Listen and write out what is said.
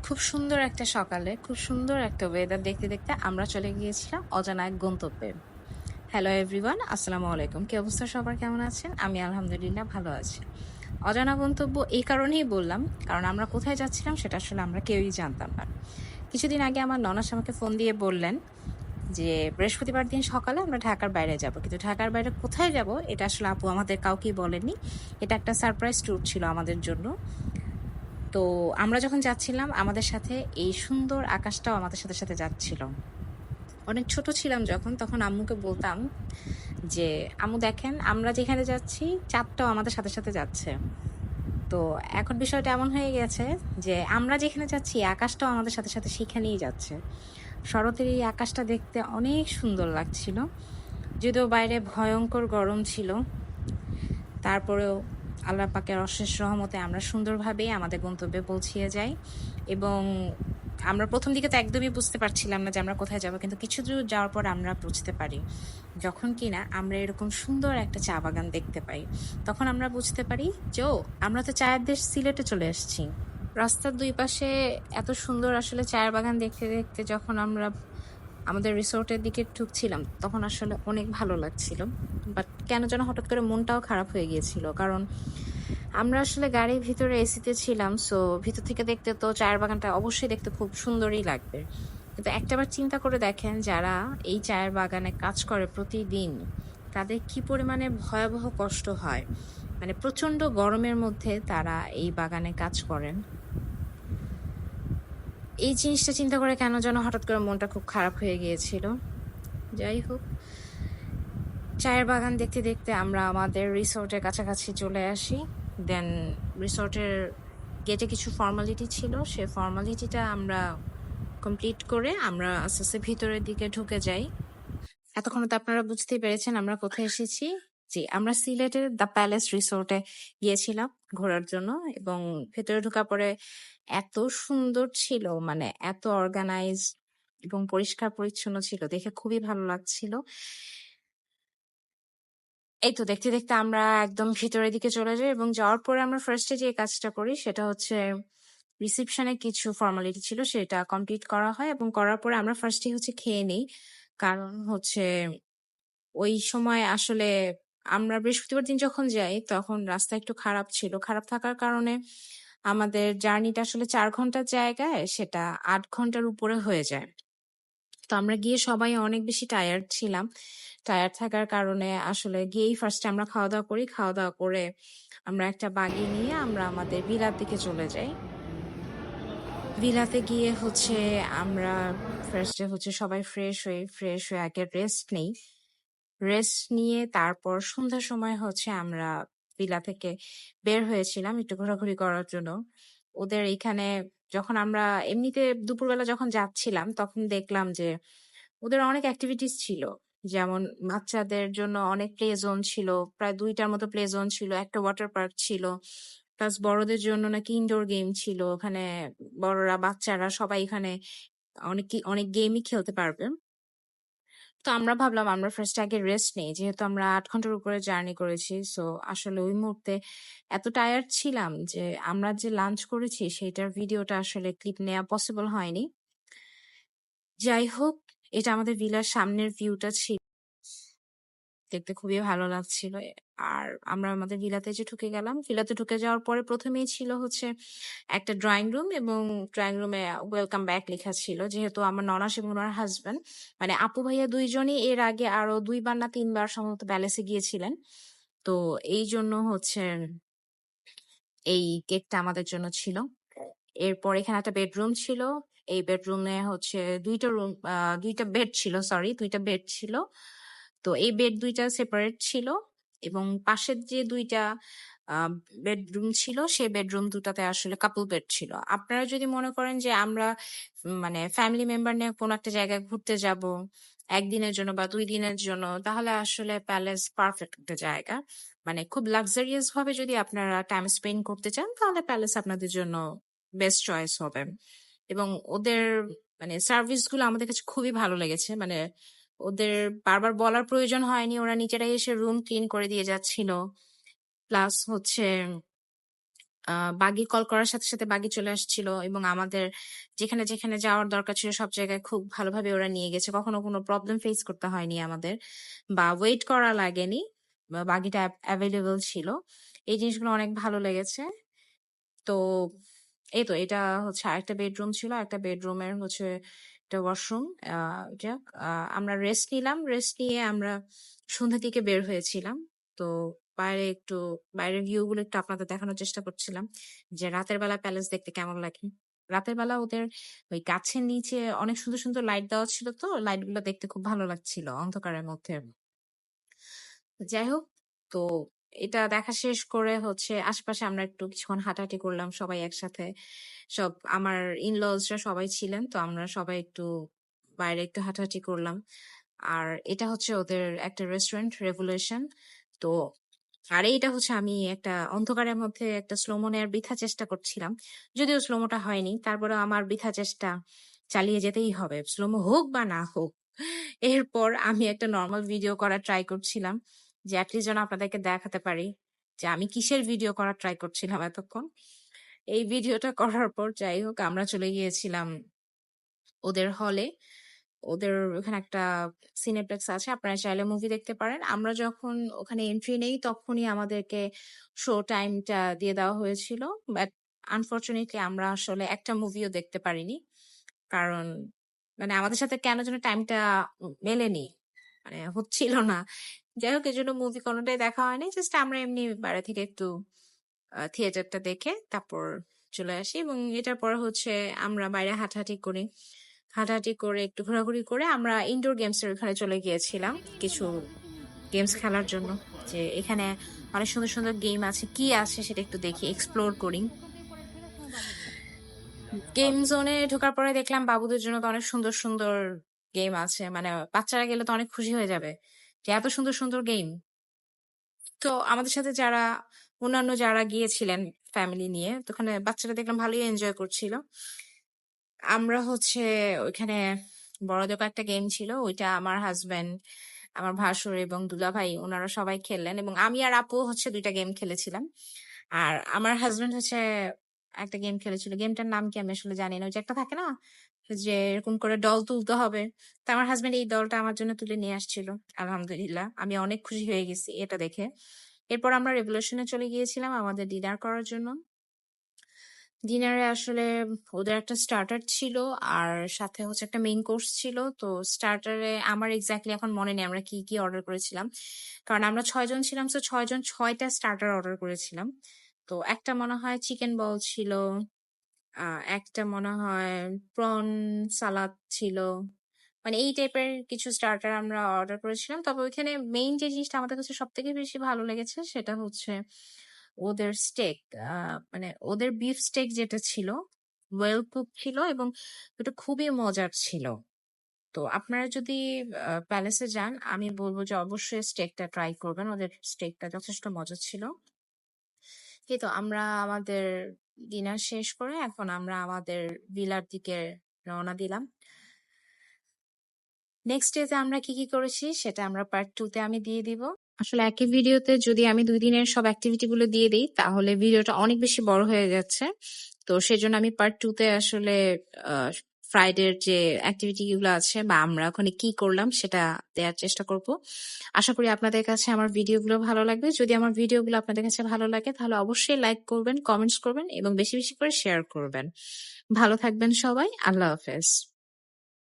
খুব সুন্দর একটা সকালে, খুব সুন্দর একটা ওয়েদার দেখতে দেখতে আমরা চলে গিয়েছিলাম অজানা এক গন্তব্যে। হ্যালো এভরিওয়ান, আসসালামু আলাইকুম। কি অবস্থা সবার, কেমন আছেন? আমি আলহামদুলিল্লাহ ভালো আছি। অজানা গন্তব্য এই কারণেই বললাম, কারণ আমরা কোথায় যাচ্ছিলাম সেটা আসলে আমরা কেউই জানতাম না। কিছুদিন আগে আমার ননাস আমাকে ফোন দিয়ে বললেন যে বৃহস্পতিবার দিন সকালে আমরা ঢাকার বাইরে যাব, কিন্তু ঢাকার বাইরে কোথায় যাব এটা আসলে আপু আমাদের কাউকেই বলেননি। এটা একটা সারপ্রাইজ ট্যুর ছিল আমাদের জন্য। তো আমরা যখন যাচ্ছিলাম আমাদের সাথে এই সুন্দর আকাশটাও আমাদের সাথে সাথে যাচ্ছিল। অনেক ছোট ছিলাম যখন, তখন আম্মুকে বলতাম যে আম্মু দেখেন আমরা যেখানে যাচ্ছি চাঁদটাও আমাদের সাথে সাথে যাচ্ছে। তো এখন বিষয়টা এমন হয়ে গেছে যে আমরা যেখানে যাচ্ছি আকাশটাও আমাদের সাথে সাথে সেখানেই যাচ্ছে। শরতের এই আকাশটা দেখতে অনেক সুন্দর লাগছিল, যদিও বাইরে ভয়ঙ্কর গরম ছিল। তারপরেও আল্লাহ পাকের অশেষ রহমতে আমরা সুন্দরভাবেই আমাদের গন্তব্যে পৌঁছিয়ে যাই। এবং আমরা প্রথম দিকে তো একদমই বুঝতে পারছিলাম না যে আমরা কোথায় যাব, কিন্তু কিছু দূর যাওয়ার পর আমরা বুঝতে পারি, যখন কিনা আমরা এরকম সুন্দর একটা চা বাগান দেখতে পাই, তখন আমরা বুঝতে পারি যে ও, আমরা তো চায়ের দেশ সিলেটে চলে এসেছি। রাস্তার দুই পাশে এত সুন্দর আসলে চায়ের বাগান দেখতে দেখতে যখন আমরা আমাদের রিসোর্টের দিকে ঢুকছিলাম তখন আসলে অনেক ভালো লাগছিল। বাট কেন যেন হঠাৎ করে মনটাও খারাপ হয়ে গিয়েছিল, কারণ আমরা আসলে গাড়ির ভিতরে এসিতে ছিলাম, সো ভিতর থেকে দেখতে তো চায়ের বাগানটা অবশ্যই দেখতে খুব সুন্দরই লাগবে। কিন্তু একটাবার চিন্তা করে দেখেন, যারা এই চায়ের বাগানে কাজ করে প্রতিদিন, তাদের কি পরিমাণে ভয়াবহ কষ্ট হয়। মানে প্রচন্ড গরমের মধ্যে তারা এই বাগানে কাজ করেন। এই জিনিসটা চিন্তা করে কেন যেন হঠাৎ করে মনটা খুব খারাপ হয়ে গিয়েছিল। যাই হোক, চায়ের বাগান দেখতে দেখতে আমরা আমাদের রিসোর্টের কাছাকাছি চলে আসি। দেন রিসোর্টের গেটে কিছু ফর্মালিটি ছিল, সে ফর্মালিটিটা আমরা কমপ্লিট করে আমরা আস্তে আস্তে ভিতরের দিকে ঢুকে যাই। এতক্ষণ তো আপনারা বুঝতেই পেরেছেন আমরা কোথায় এসেছি। জি, আমরা সিলেটের দ্য প্যালেস রিসোর্টে গিয়েছিলাম ঘোরার জন্য। এবং ভেতরে ঢোকার পরে এত সুন্দর ছিল, মানে এত অর্গানাইজ এবং পরিষ্কার পরিচ্ছন্ন ছিল, দেখে খুবই ভালো লাগছিল। এই তো দেখতে দেখতে আমরা একদম ভিতরের দিকে চলে যাই, এবং যাওয়ার পরে আমরা ফার্স্টে যে কাজটা করি সেটা হচ্ছে রিসেপশনে কিছু ফর্মালিটি ছিল সেটা কমপ্লিট করা হয়, এবং করার পরে আমরা ফার্স্টে হচ্ছে খেয়ে নিই। কারণ হচ্ছে ওই সময় আসলে আমরা বৃহস্পতিবার দিন যখন যাই তখন রাস্তা একটু খারাপ ছিল, খারাপ থাকার কারণে আমাদের জার্নিটা আসলে 4 ঘন্টার জায়গায় সেটা 8 ঘন্টার উপরে হয়ে যায়। তো আমরা গিয়ে সবাই অনেক বেশি টায়ার্ড ছিলাম। টায়ার্ড থাকার কারণে আসলে গিয়েই ফার্স্টে আমরা খাওয়া দাওয়া করি। খাওয়া দাওয়া করে আমরা একটা বাগি নিয়ে আমরা আমাদের ভিলার দিকে চলে যাই। ভিলাতে গিয়ে হচ্ছে আমরা ফার্স্টে হচ্ছে সবাই ফ্রেশ হয়ে আগে রেস্ট নেই। রেস্ট নিয়ে তারপর সন্ধ্যার সময় হচ্ছে আমরা ভিলা থেকে বের হয়েছিলাম একটু ঘোরাঘুরি করার জন্য। ওদের এইখানে যখন আমরা এমনিতে দুপুরবেলা যখন যাচ্ছিলাম তখন দেখলাম যে ওদের অনেক অ্যাক্টিভিটিস ছিল। যেমন বাচ্চাদের জন্য অনেক প্লে জোন ছিল, প্রায় 2টার মতো প্লে জোন ছিল, একটা ওয়াটার পার্ক ছিল। প্লাস বড়দের জন্য নাকি ইনডোর গেম ছিল, ওখানে বড়রা বাচ্চারা সবাই এখানে অনেক অনেক গেমই খেলতে পারবে। তো আমরা ভাবলাম আমরা ফার্স্ট আগে রেস্ট নেই, যেহেতু আমরা 8 ঘন্টার উপরে জার্নি করেছি। সো আসলে ওই মুহূর্তে এত টায়ার্ড ছিলাম যে আমরা যে লাঞ্চ করেছি সেটার ভিডিওটা আসলে ক্লিপ নেওয়া পসিবল হয়নি। যাই হোক, এটা আমাদের ভিলার সামনের ভিউটা ছিল, দেখতে খুবই ভালো লাগছিল। আর আমরা আমাদের ভিলাতে যে ঢুকে গেলাম, ভিলাতে ঢুকে যাওয়ার পরে প্রথমেই ছিল হচ্ছে একটা ড্রয়িং রুম, এবং ড্রয়িং রুমে ওয়েলকাম ব্যাক লেখা ছিল। যেহেতু আমার ননাস এবং ওনার হাজবেন্ড, মানে আপু ভাইয়া দুইজনই এর আগে আরো 2বার না 3বার সম্ভবত প্যালেসে গিয়েছিলেন। তো এই জন্য হচ্ছে এই কেকটা আমাদের জন্য ছিল। এরপর এখানে একটা বেডরুম ছিল। এই বেডরুমে হচ্ছে 2টা বেড ছিল, সরি 2টা বেড ছিল। তো এই বেড 2টা সেপারেট ছিল, এবং পাশের যে 2টা বেডরুম ছিল সেই বেডরুম দুটাতে আসলে কাপল বেড ছিল। আপনারা যদি মনে করেন যে আমরা মানে ফ্যামিলি মেম্বার নিয়ে কোনো একটা জায়গায় ঘুরতে যাব একদিনের জন্য বা 2 দিনের জন্য, তাহলে আসলে প্যালেস পারফেক্ট একটা জায়গা। মানে খুব লাক্সারিয়াস ভাবে যদি আপনারা টাইম স্পেন্ড করতে চান তাহলে প্যালেস আপনাদের জন্য বেস্ট চয়েস হবে। এবং ওদের মানে সার্ভিস গুলো আমাদের কাছে খুবই ভালো লেগেছে। মানে ওদের বারবার বলার প্রয়োজন হয়নি, ওরা নিজেরাই এসে রুম ক্লিন করে দিয়ে যাচ্ছিল। প্লাস হচ্ছে বাগি কল করার সাথে সাথে বাগি চলে আসছিল এবং আমাদের যেখানে যেখানে যাওয়ার দরকার ছিল সব জায়গায় খুব ভালোভাবে ওরা নিয়ে গেছে। কখনো কোনো প্রবলেম ফেস করতে হয়নি আমাদের বা ওয়েট করা লাগেনি। বাগিটা অ্যাভেলেবল ছিল। এই জিনিসগুলো অনেক ভালো লেগেছে। তো এই তো এটা হচ্ছে আরেকটা বেডরুম ছিল। একটা বেডরুমের হচ্ছে একটা ওয়াশরুম। যাক আমরা রেস্ট নিলাম। রেস্ট নিয়ে আমরা সন্ধ্যার দিকে বের হয়েছিলাম। তো বাইরে একটু বাইরের ভিউ গুলো একটু আপনাদের দেখানোর চেষ্টা করছিলাম যে রাতের বেলা প্যালেস দেখতে কেমন লাগে। রাতের বেলা ওদের ওই গাছের নিচে অনেক সুন্দর সুন্দর লাইট দেওয়া ছিল, তো লাইট গুলো দেখতে খুব ভালো লাগছিল অন্ধকারের মধ্যে। যাই হোক, তো এটা দেখা শেষ করে হচ্ছে আশপাশে আমরা একটু কিছুক্ষণ হাঁটাহাঁটি করলাম সবাই একসাথে। সব আমার ইনলজরা সবাই ছিলেন, তো আমরা সবাই একটু বাইরে একটু হাঁটাহাঁটি করলাম। আর এটা হচ্ছে ওদের একটা রেস্টুরেন্ট, রেভুলেশন। তো আর এইটা হচ্ছে আমি একটা অন্ধকারের মধ্যে একটা স্লোমো নেয়ার বৃথা চেষ্টা করছিলাম, যদিও স্লোমোটা হয়নি, তারপরে আমার বৃথা চেষ্টা চালিয়ে যেতেই হবে, স্লোমো হোক বা না হোক। এরপর আমি একটা নর্মাল ভিডিও করার ট্রাই করছিলাম যে অ্যাটলিস্ট যেন আপনাদেরকে দেখাতে পারি যে আমি কিসের ভিডিও করার ট্রাই করছিলাম এতক্ষণ। এই ভিডিওটা করার পর যাই হোক আমরা চলে গিয়েছিলাম ওদের হলে। ওদের ওখানে একটা সিনেপ্লেক্স আছে, আপনারা চাইলে মুভি দেখতে পারেন। আমরা যখন ওখানে এন্ট্রি নেই তখনই আমাদেরকে শো টাইমটা দিয়ে দেওয়া হয়েছিল, বাট আনফরচুনেটলি আমরা আসলে একটা মুভিও দেখতে পারিনি, কারণ মানে আমাদের সাথে কেন যেন টাইমটা মেলেনি, মানে হচ্ছিল না। যাই হোক, এজন্য মুভি কোনোটাই দেখা হয়নি, জাস্ট আমরা এমনি বাইরে থেকে একটু থিয়েটারটা দেখে তারপর চলে আসি। এবং এটার পর হচ্ছে আমরা বাইরে হাঁটাহাঁটি করি, হাঁটাহাঁটি করে একটু ঘোরাঘুরি করে আমরা ইনডোর গেমস এর ওখানে চলে গিয়েছিলাম কিছু গেমস খেলার জন্য, যে এখানে অনেক সুন্দর সুন্দর গেম আছে, কি আছে সেটা একটু দেখি, এক্সপ্লোর করি। গেম জোনে ঢোকার পরে দেখলাম বাবুদের জন্য তো অনেক সুন্দর সুন্দর গেম আছে, মানে বাচ্চারা গেলে তো অনেক খুশি হয়ে যাবে যে এত সুন্দর সুন্দর গেম। তো আমাদের সাথে যারা অন্যান্য যারা গিয়েছিলেন ফ্যামিলি নিয়ে, তো ওখানে বাচ্চারা দেখলাম ভালোই এনজয় করছিল। আমরা হচ্ছে ওইখানে বড়দের একটা গেম ছিল, ওইটা আমার হাজবেন্ড, আমার ভাসুর এবং দুলাভাই ওনারা সবাই খেললেন, এবং আমি আর আপু হচ্ছে দুইটা গেম খেলেছিলাম। আর আমার হাজবেন্ড হচ্ছে একটা গেম খেলেছিল, গেমটার নাম কি আমি আসলে জানি না, ওই যে একটা থাকে না যে এরকম করে দল তুলতে হবে, তো আমার হাজবেন্ড এই দলটা আমার জন্য তুলে নিয়ে আসছিল। আলহামদুলিল্লাহ, আমি অনেক খুশি হয়ে গেছি এটা দেখে। এরপর আমরা রেভলিউশনে চলে গিয়েছিলাম আমাদের ডিনার করার জন্য। ডিনারে আসলে ওদের একটা স্টার্টার ছিল আর সাথে হচ্ছে একটা মেইন কোর্স ছিল। তো স্টার্টারে আমার এক্স্যাক্টলি এখন মনে নেই আমরা কি কি অর্ডার করেছিলাম, কারণ আমরা 6 জন ছিলাম, তো 6 জন 6টা স্টার্টার অর্ডার করেছিলাম। তো একটা মনে হয় চিকেন বল ছিল, একটা মনে হয় প্রন সালাদ ছিল, মানে এই টাইপের কিছু স্টার্টার আমরা অর্ডার করেছিলাম। তবে ওইখানে মেইন যে জিনিসটা আমাদের কাছে সব থেকে বেশি ভালো লেগেছে সেটা হচ্ছে ওদের স্টেক, মানে ওদের বিফ স্টেক যেটা ছিল ওয়েল কুক ছিল এবং ওটা খুবই মজার ছিল। তো আপনারা যদি প্যালেসে যান আমি বলবো যে অবশ্যই স্টেকটা ট্রাই করবেন, ওদের স্টেকটা যথেষ্ট মজা ছিল। এই তো আমরা আমাদের ডিনার শেষ করে এখন আমরা আমাদের ভিলার দিকে রওনা দিলাম। নেক্সট ডেতে আমরা কি কি করেছি সেটা আমরা পার্ট 2 তে আমি দিয়ে দিব। আসলে একই ভিডিওতে যদি আমি 2 দিনের সব অ্যাক্টিভিটি গুলো দিয়ে দিই তাহলে ভিডিওটা অনেক বেশি বড় হয়ে যাচ্ছে। তো সেজন্য আমি পার্ট 2 তে আসলে ফ্রাইডের যে অ্যাক্টিভিটি গুলো আছে বা আমরা ওখানে কি করলাম সেটা দেওয়ার চেষ্টা করব। আশা করি আপনাদের কাছে আমার ভিডিওগুলো ভালো লাগবে। যদি আমার ভিডিওগুলো আপনাদের কাছে ভালো লাগে তাহলে অবশ্যই লাইক করবেন, কমেন্টস করবেন এবং বেশি বেশি করে শেয়ার করবেন। ভালো থাকবেন সবাই। আল্লাহ হাফেজ।